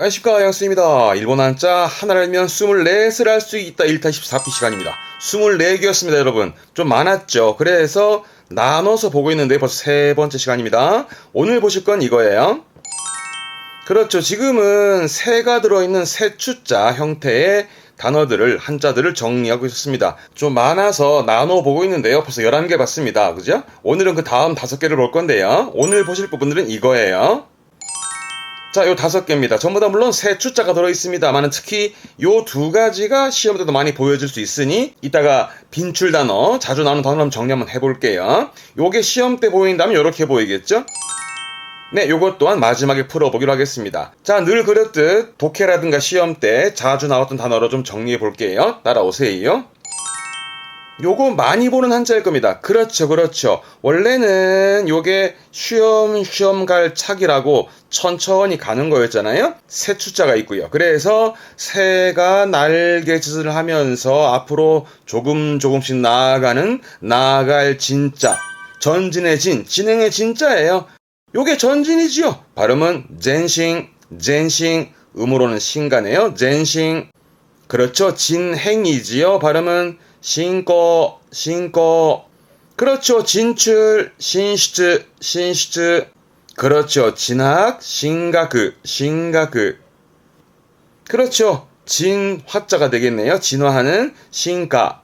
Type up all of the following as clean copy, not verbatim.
안녕하십니까, 양수입니다. 일본 한자 하나를 알면 24을 할 수 있다 1타 14피 시간입니다. 24개였습니다, 여러분. 좀 많았죠. 그래서 나눠서 보고 있는데 벌써 세 번째 시간입니다. 오늘 보실 건 이거예요. 그렇죠. 지금은 새가 들어있는 새추자 형태의 단어들을, 한자들을 정리하고 있었습니다. 좀 많아서 나눠보고 있는데요. 벌써 11개 봤습니다. 그죠? 오늘은 그 다음 5개를 볼 건데요. 오늘 보실 부분들은 이거예요. 자, 요 5개입니다. 전부 다 물론 새 추자가 들어있습니다만 특히 요 2가지가 시험 때도 많이 보여질 수 있으니 이따가 빈출 단어, 자주 나오는 단어 한번 정리 한번 해볼게요. 요게 시험 때 보인다면 요렇게 보이겠죠? 네, 요것 또한 마지막에 풀어보기로 하겠습니다. 자, 늘 그랬듯 독해라든가 시험 때 자주 나왔던 단어로 좀 정리해 볼게요. 따라오세요. 요거 많이 보는 한자일 겁니다. 그렇죠, 그렇죠. 원래는 요게 쉬엄쉬엄 갈 차기라고 천천히 가는 거였잖아요. 새 추자가 있고요. 그래서 새가 날개짓을 하면서 앞으로 조금씩 나아갈 진자. 전진의 진, 진행의 진자예요. 요게 전진이지요. 발음은 젠싱, 음으로는 신가네요. 젠싱. 그렇죠. 진행이지요. 발음은 신고. 그렇죠. 진출, 신시즈. 그렇죠. 진학, 신가그. 그렇죠. 진화자가 되겠네요. 진화하는 신가.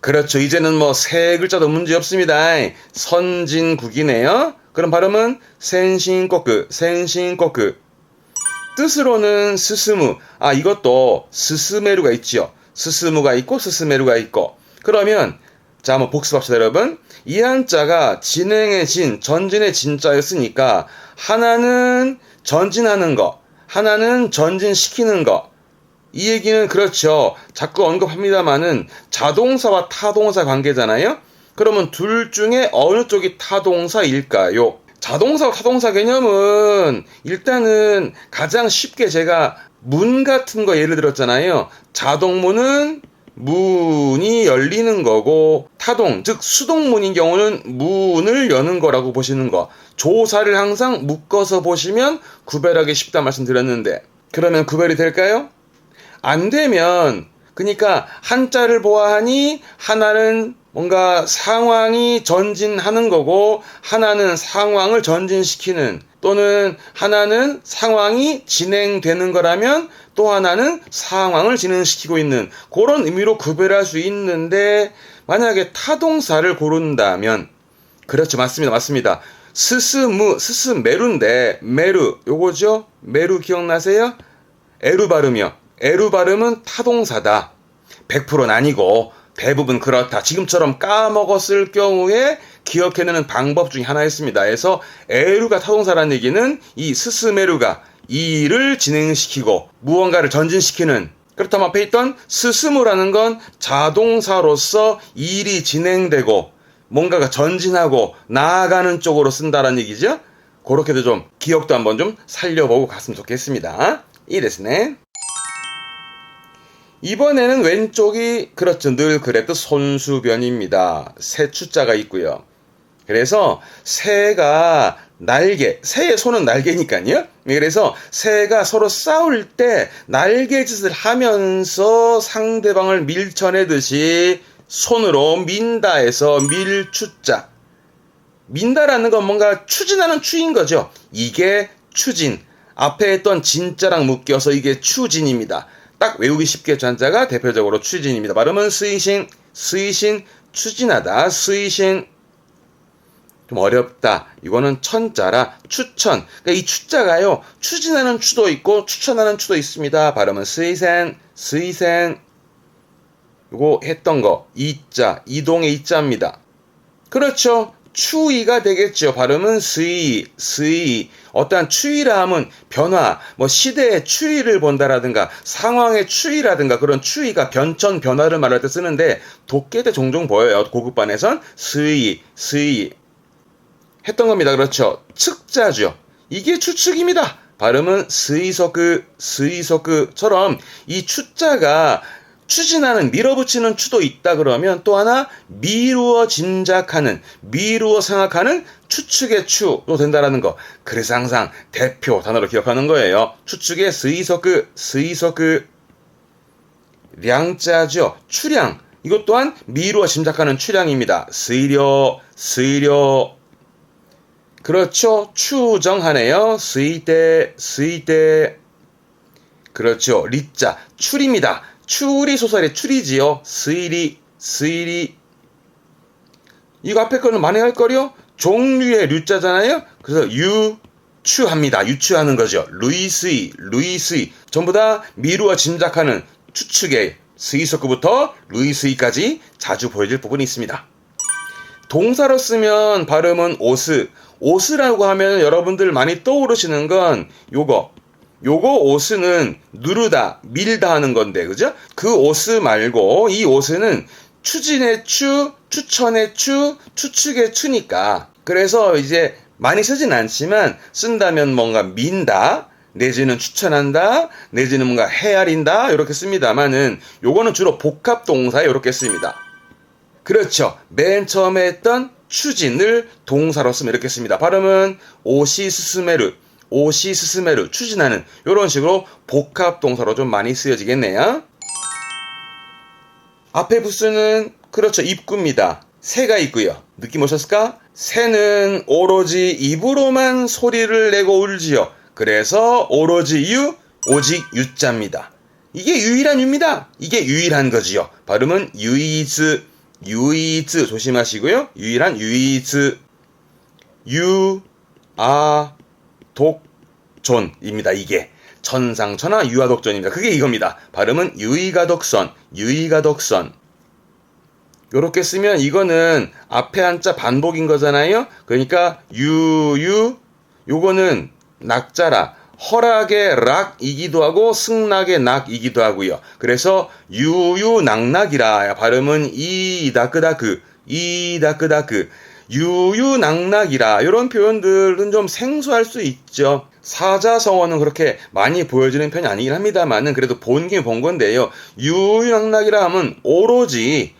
그렇죠. 이제는 뭐 세 글자도 문제 없습니다. 선진국이네요. 그럼 발음은 센신꼬크. 뜻으로는 스스무. 이것도 스스메루가 있지요. 스스무가 있고 스스메루가 있고. 그러면 자, 한번 복습합시다, 여러분. 이 한자가 진행의 진, 전진의 진자였으니까 하나는 전진하는 거, 하나는 전진시키는 거. 이 얘기는 그렇죠. 자꾸 언급합니다만은 자동사와 타동사 관계잖아요. 그러면 둘 중에 어느 쪽이 타동사일까요? 자동사와 타동사 개념은 일단은 가장 쉽게 제가 문 같은 거 예를 들었잖아요. 자동문은 문이 열리는 거고 타동, 즉 수동문인 경우는 문을 여는 거라고 보시는 거. 조사를 항상 묶어서 보시면 구별하기 쉽다 말씀드렸는데 그러면 구별이 될까요? 안 되면 그러니까 한자를 보아하니 하나는 뭔가 상황이 전진하는 거고 하나는 상황을 전진시키는 또는 하나는 상황이 진행되는 거라면 또 하나는 상황을 진행시키고 있는 그런 의미로 구별할 수 있는데 만약에 타동사를 고른다면 그렇죠. 맞습니다. 스스메루인데 메루 요거죠. 메루 기억나세요? 에루 발음이요. 에루 발음은 타동사다. 100%는 아니고 대부분 그렇다. 지금처럼 까먹었을 경우에 기억해내는 방법 중에 하나였습니다. 그래서 에루가 타동사라는 얘기는 이 스스메루가 일을 진행시키고 무언가를 전진시키는 그렇다면 앞에 있던 스스무라는 건 자동사로서 일이 진행되고 뭔가가 전진하고 나아가는 쪽으로 쓴다라는 얘기죠. 그렇게도 좀 기억도 한번 좀 살려보고 갔으면 좋겠습니다. 이랬네. 이번에는 왼쪽이 그렇죠. 늘 그랬듯 손수변입니다. 새 추자가 있고요. 그래서 새가 새의 손은 날개니까요. 그래서 새가 서로 싸울 때 날개짓을 하면서 상대방을 밀쳐내듯이 손으로 민다에서 밀추자. 민다라는 건 뭔가 추진하는 추인 거죠. 이게 추진. 앞에 했던 진자랑 묶여서 이게 추진입니다. 딱 외우기 쉽게 한자가 대표적으로 추진입니다. 발음은 스이신, 추진하다, 스이신. 좀 어렵다. 이거는 천자라 추천. 그러니까 이 추자가요. 추진하는 추도 있고 추천하는 추도 있습니다. 발음은 스이센. 이거 했던 거 이자, 이동의 이자입니다. 그렇죠. 추이가 되겠죠. 발음은 스이. 어떠한 추이라 함은 변화, 뭐 시대의 추이를 본다라든가 상황의 추이라든가 그런 추이가 변천, 변화를 말할 때 쓰는데 독해 때 종종 보여요. 고급반에선 스이. 했던 겁니다. 그렇죠. 측자죠. 이게 추측입니다. 발음은 스이소크처럼 이 추자가 추진하는, 밀어붙이는 추도 있다 그러면 또 하나 미루어 짐작하는, 미루어 생각하는 추측의 추도 된다라는 거. 그래서 항상 대표 단어로 기억하는 거예요. 추측의 스이서크, 스이서크. 량자죠. 추량. 이것 또한 미루어 짐작하는 추량입니다. 스이려, 스이려. 그렇죠. 추정하네요. 스이대, 스이대. 그렇죠. 리자. 추리입니다. 추리 소설의 추리지요. 스이리, 스이리. 이거 앞에 거는 만회할 거요. 종류의 류자잖아요. 그래서 유추합니다. 유추하는 거죠. 루이스이, 루이스이. 전부 다 미루어 짐작하는 추측의 스이서크부터 루이스이까지 자주 보여질 부분이 있습니다. 동사로 쓰면 발음은 오스. 오스라고 하면 여러분들 많이 떠오르시는 건 요거 오스는 누르다, 밀다 하는 건데, 그죠? 그 오스 말고 이 오스는 추진의 추, 추천의 추, 추측의 추니까. 그래서 이제 많이 쓰진 않지만 쓴다면 뭔가 민다, 내지는 추천한다, 내지는 뭔가 헤아린다 이렇게 씁니다만은 요거는 주로 복합 동사에 이렇게 씁니다. 그렇죠. 맨 처음에 했던 추진을 동사로 쓰면 이렇게 씁니다. 발음은 오시스스메르, 오시스스메르, 추진하는 이런 식으로 복합 동사로 좀 많이 쓰여지겠네요. 앞에 부스는 그렇죠. 입구입니다. 새가 있고요. 느낌 오셨을까? 새는 오로지 입으로만 소리를 내고 울지요. 그래서 오로지 유, 오직 유자입니다. 이게 유일한 유입니다. 이게 유일한 거지요. 발음은 유이즈, 유이즈 조심하시고요. 유일한 유이즈. 유, 아, 독존입니다. 이게 천상천하 유아독존입니다. 그게 이겁니다. 발음은 유이가독선, 유이가독선. 요렇게 쓰면 이거는 앞에 한자 반복인 거잖아요. 그러니까 유유 요거는 낙자라 허락의 락이기도 하고 승낙의 낙이기도 하고요. 그래서 유유낙낙이라 발음은 이다크다크, 이다크다크. 유유낙낙이라 이런 표현들은 좀 생소할 수 있죠. 사자성어는 그렇게 많이 보여지는 편이 아니긴 합니다만은 그래도 본 김에 본 건데요. 유유낙낙이라 하면 오로지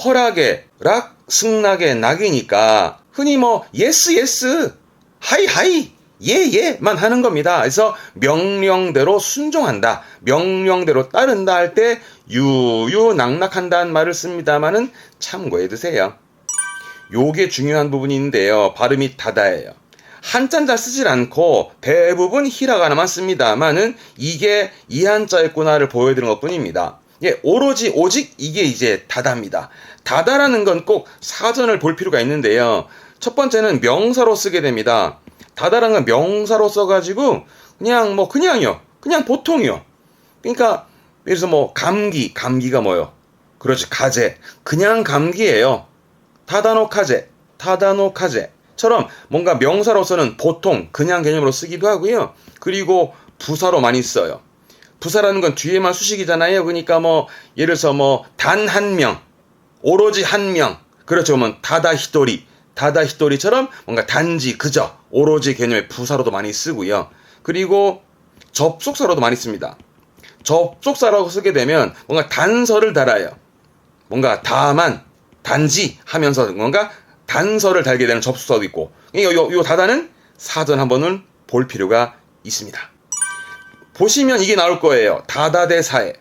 허락의 락, 승낙의 낙이니까 흔히 뭐 예스 예스, 하이 하이, 예 예만 하는 겁니다. 그래서 명령대로 순종한다, 명령대로 따른다 할 때 유유낙낙한다는 말을 씁니다만은 참고해 두세요. 요게 중요한 부분인데요. 발음이 다다예요. 한자는 잘 쓰질 않고 대부분 히라가나만 씁니다만은 이게 이 한자였구나를 보여드리는 것 뿐입니다. 예, 오로지 오직 이게 이제 다다입니다. 다다라는 건 꼭 사전을 볼 필요가 있는데요. 첫 번째는 명사로 쓰게 됩니다. 다다라는 건 명사로 써가지고 그냥 뭐 그냥요, 그냥 보통이요. 그러니까 예를 들어서 뭐 감기가 뭐요? 그렇지, 가제. 그냥 감기예요. 타다노카제, 타다노카제처럼 뭔가 명사로서는 보통, 그냥 개념으로 쓰기도 하고요. 그리고 부사로 많이 써요. 부사라는 건 뒤에만 수식이잖아요. 그러니까 뭐 예를 들어서 뭐 단 한 명, 오로지 한 명, 그렇죠. 그러면 다다히토리, 다다히토리처럼 뭔가 단지, 그저, 오로지 개념의 부사로도 많이 쓰고요. 그리고 접속사로도 많이 씁니다. 접속사라고 쓰게 되면 뭔가 단서를 달아요. 뭔가 다만, 단지 하면서 뭔가 단서를 달게 되는 접속사도 있고, 요 다다는 사전 한번은 볼 필요가 있습니다. 보시면 이게 나올 거예요. 다다대사에.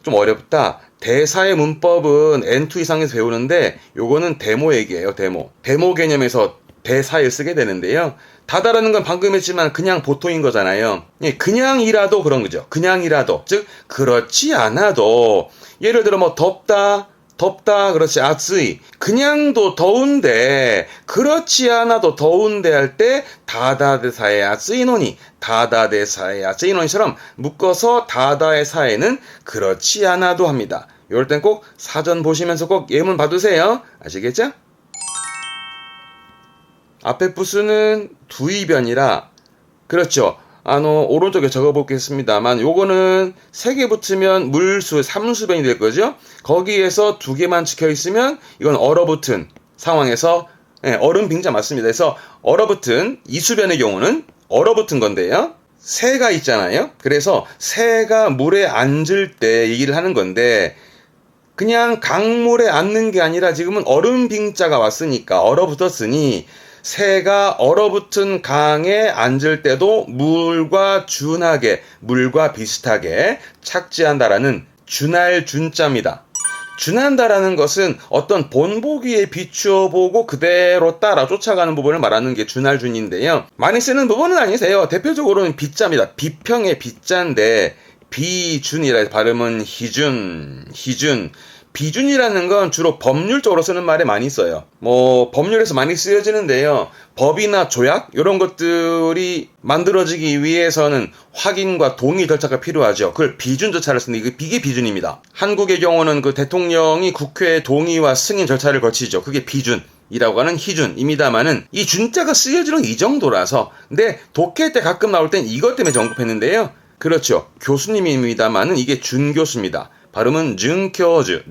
좀 어렵다. 대사의 문법은 N2 이상에서 배우는데 요거는 데모 얘기예요. 데모 개념에서 대사에 쓰게 되는데요. 다다라는 건 방금 했지만 그냥 보통인 거잖아요. 그냥이라도 그런 거죠. 그냥이라도, 즉 그렇지 않아도, 예를 들어 뭐 덥다, 그렇지, 아쓰이. 그냥도 더운데, 그렇지 않아도 더운데 할 때, 다다대사의 아쓰이노니, 다다대사의 아쓰이노니처럼 묶어서 다다의 사에는 그렇지 않아도 합니다. 이럴 땐 꼭 사전 보시면서 꼭 예문 봐두세요. 아시겠죠? 앞에 부수는 두이변이라, 그렇죠. 오른쪽에 적어보겠습니다만, 요거는 3개 붙으면 물수, 삼수변이 될 거죠? 거기에서 2개만 찍혀 있으면, 이건 얼어붙은 상황에서, 얼음 빙자 맞습니다. 그래서 얼어붙은 이수변의 경우는 얼어붙은 건데요. 새가 있잖아요. 그래서 새가 물에 앉을 때 얘기를 하는 건데, 그냥 강물에 앉는 게 아니라 지금은 얼음빙자가 왔으니까 얼어붙었으니 새가 얼어붙은 강에 앉을 때도 물과 준하게, 물과 비슷하게 착지한다라는 준할 준자입니다. 준한다라는 것은 어떤 본보기에 비추어 보고 그대로 따라 쫓아가는 부분을 말하는 게 준할 준인데요. 많이 쓰는 부분은 아니세요. 대표적으로는 비자입니다. 비평의 비자인데 비준이라 발음은 희준. 비준이라는 건 주로 법률적으로 쓰는 말에 많이 써요. 법률에서 많이 쓰여지는데요. 법이나 조약 이런 것들이 만들어지기 위해서는 확인과 동의 절차가 필요하죠. 그걸 비준 절차를 쓰는데 이게 비준입니다. 한국의 경우는 그 대통령이 국회 동의와 승인 절차를 거치죠. 그게 비준이라고 하는 희준입니다만은 이 준자가 쓰여지는 이 정도라서 근데 독해 때 가끔 나올 땐 이것 때문에 언급했는데요. 그렇죠. 교수님입니다만은 이게 준교수입니다. 발음은 준교주.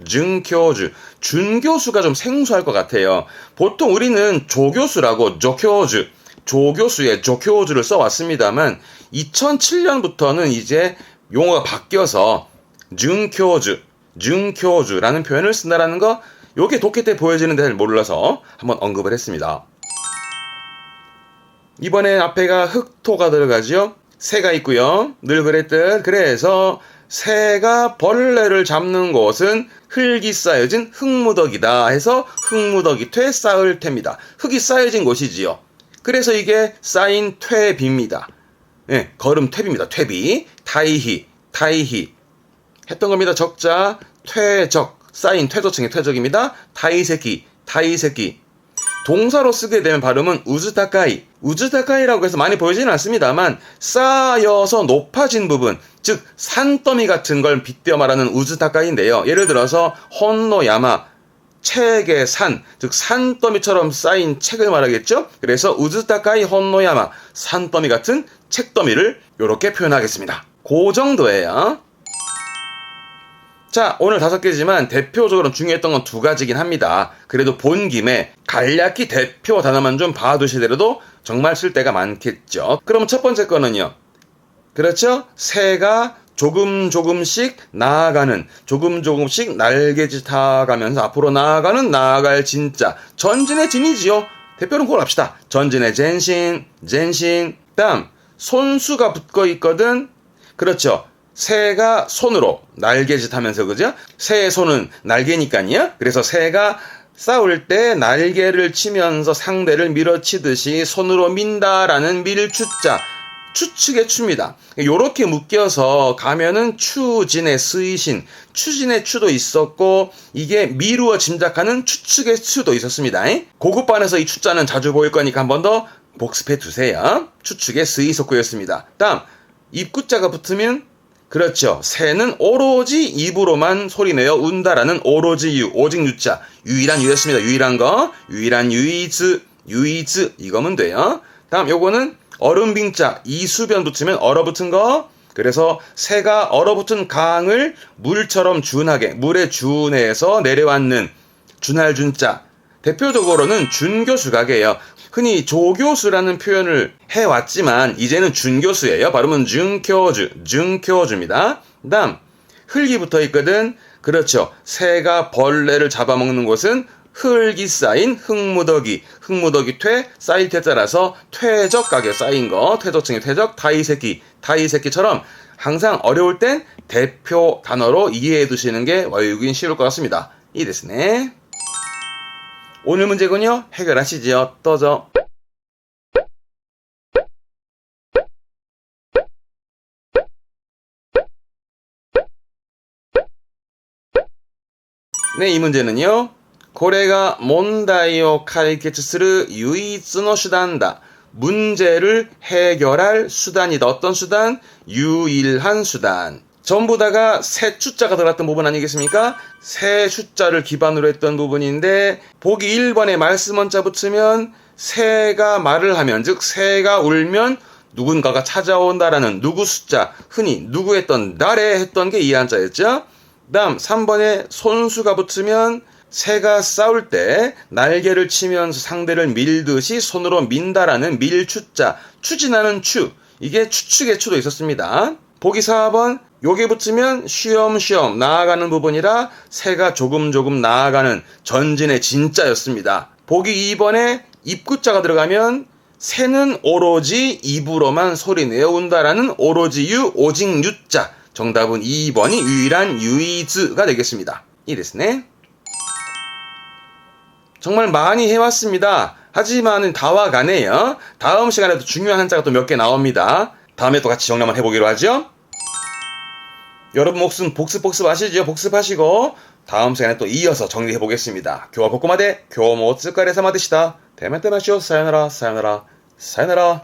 준교수가 좀 생소할 것 같아요. 보통 우리는 조교수라고 조교수의 조교주를 써왔습니다만 2007년부터는 이제 용어가 바뀌어서 준교주라는 표현을 쓴다라는 거 요게 독해 때 보여지는데 잘 몰라서 한번 언급을 했습니다. 이번엔 앞에가 흑토가 들어가죠. 새가 있고요. 늘 그랬듯 그래서 새가 벌레를 잡는 곳은 흙이 쌓여진 흙무더기다 해서 흙무더기 퇴 쌓을 퇴입니다. 흙이 쌓여진 곳이지요. 그래서 이게 쌓인 퇴비입니다. 네, 걸음 퇴비입니다. 퇴비. 타이히 했던 겁니다. 적자 퇴적 쌓인 퇴조층의 퇴적입니다. 타이세키 동사로 쓰게 되면 발음은 우즈타카이라고 해서 많이 보이지는 않습니다만 쌓여서 높아진 부분, 즉 산더미 같은 걸 빗대어 말하는 우즈타카이인데요. 예를 들어서 혼노야마, 책의 산, 즉 산더미처럼 쌓인 책을 말하겠죠. 그래서 우즈타카이 혼노야마, 산더미 같은 책더미를 이렇게 표현하겠습니다. 그 정도예요. 자, 오늘 5개지만 대표적으로 중요했던 건 2가지긴 합니다. 그래도 본 김에 간략히 대표 단어만 좀 봐두시더라도 정말 쓸 데가 많겠죠. 그럼 첫 번째 거는요. 그렇죠? 새가 조금씩 나아가는, 조금씩 날개짓하가면서 앞으로 나아갈 진짜 전진의 진이지요. 대표는 그걸 합시다. 전진의 젠신. 다음 손수가 붙어 있거든. 그렇죠. 새가 손으로 날개짓 하면서 그죠? 새의 손은 날개니까요. 그래서 새가 싸울 때 날개를 치면서 상대를 밀어치듯이 손으로 민다라는 밀추자. 추측의 추입니다. 요렇게 묶여서 가면은 추진의 쓰이신, 추진의 추도 있었고 이게 미루어 짐작하는 추측의 추도 있었습니다. 고급반에서 이 추자는 자주 보일 거니까 한 번 더 복습해 두세요. 추측의 쓰이속구였습니다. 다음 입구자가 붙으면 그렇죠. 새는 오로지 입으로만 소리내어 운다라는 오로지 오직 유자. 유일한 유였습니다. 유일한 거. 유일한 유이즈 이거면 돼요. 다음 요거는 얼음빙자 이수변 붙으면 얼어붙은 거. 그래서 새가 얼어붙은 강을 물처럼 준하게 물에 준해서 내려왔는 준할 준자. 대표적으로는 준교수가게예요. 흔히 조교수라는 표현을 해왔지만 이제는 준교수예요. 발음은 준교주입니다. 다음 흙이 붙어 있거든. 그렇죠. 새가 벌레를 잡아먹는 곳은 흙이 쌓인 흙무더기 퇴 쌓일 때 따라서 퇴적 가게 쌓인 거 퇴적층의 퇴적 타이세키처럼 항상 어려울 땐 대표 단어로 이해해 두시는 게 외우긴 쉬울 것 같습니다. 이 데스네. 오늘 문제군요. 해결하시지요. 떠져. 네, 이 문제는요. 고래가 몬다이오 카이케츠스르 유이츠노 수단다. 문제를 해결할 수단이다. 어떤 수단? 유일한 수단. 전부 다가 새 추자가 들어갔던 부분 아니겠습니까? 새 숫자를 기반으로 했던 부분인데 보기 1번에 말씀 원자 붙으면 새가 말을 하면 즉 새가 울면 누군가가 찾아온다라는 누구 숫자 흔히 누구 했던 나래 했던 게 이 한자였죠. 다음 3번에 손수가 붙으면 새가 싸울 때 날개를 치면서 상대를 밀듯이 손으로 민다라는 밀추자 추진하는 추 이게 추측의 추도 있었습니다. 보기 4번 요게 붙으면 쉬엄쉬엄 나아가는 부분이라 새가 조금 나아가는 전진의 진자였습니다. 보기 2번에 입구자가 들어가면 새는 오로지 입으로만 소리 내어온다라는 오로지 유 오직 유자. 정답은 2번이 유일한 유이즈가 되겠습니다. 이 됐네. 정말 많이 해왔습니다. 하지만 다 와가네요. 다음 시간에도 중요한 한자가 또 몇 개 나옵니다. 다음에 또 같이 정리 한번 해보기로 하죠. 여러분 목숨 복습 아시죠? 복습하시고 다음 시간에 또 이어서 정리해 보겠습니다. 교와 복고마대 교모 쓰까레 사마드시다. 대면대 마시오 사요나라 사요나라 사요나라.